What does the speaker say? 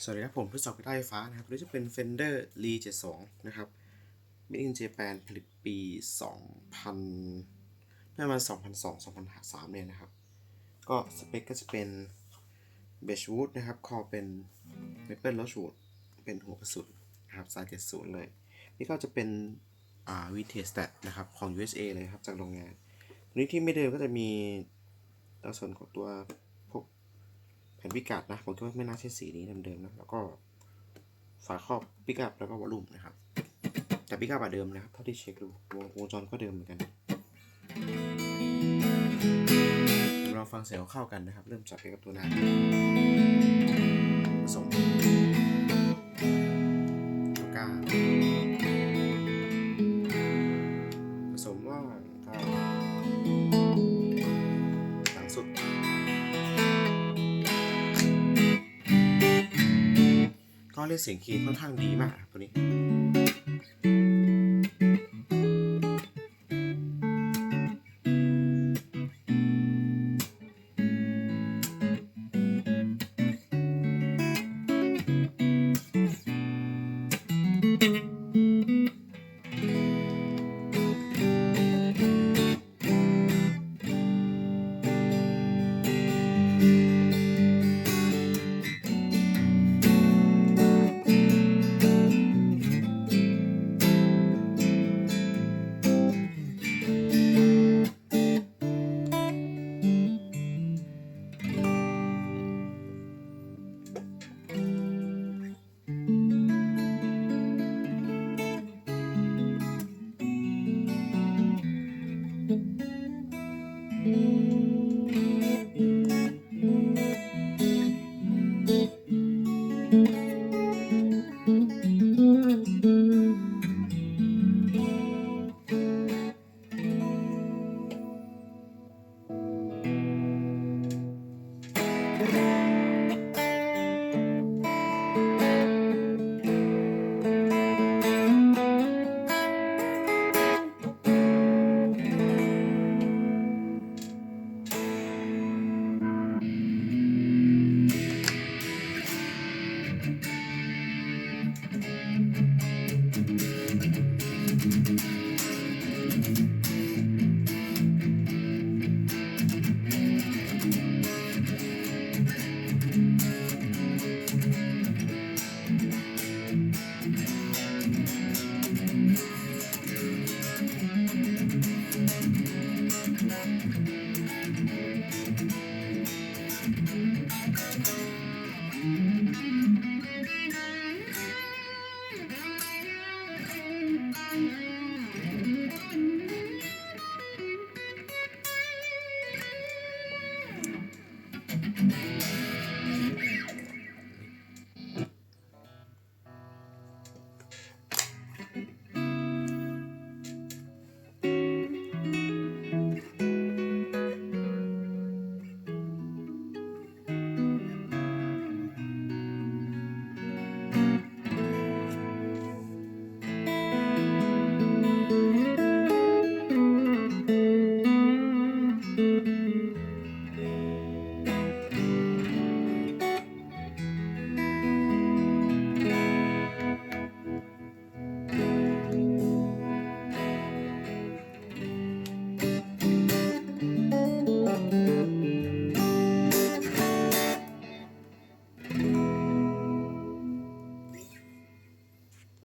สวัสดีครับผมทดสอบกีตาร์ไฟฟ้านะครับนี่จะเป็น Fender re72 นะครับ Made in Japan ผลิตปี 2000ประมาณ2002-2003เนี่ยนะครับก็สเปคก็จะเป็น Beechwood นะครับคอเป็น Maple Rosewood เป็นหัวกระสุนนะครับสาย70เลยนี่ก็จะเป็นre72 นะครับของ USA เลยครับจากโรงงานตัวนี้ที่ไม่เดิมก็จะมีส่วนของตัวพวกแผ่นพิกัดนะผมคิดว่าไม่น่าใช่สีนี้เดิมๆนะแล้วก็ฝาครอบพิกัดแล้วก็วอลลุ่มนะครับแต่พิกัดเดิมนะครับเท่าที่เช็คดูวงจรก็เดิมเหมือนกันเราฟังเสียงเข้ากันนะครับเริ่มจับไปกับตัวหน้าผสมตัวกลางผสมว่างกลางหลังสุดก็เล่นเสียงคีย์ค่อนข้างดีมากครับตัวนี้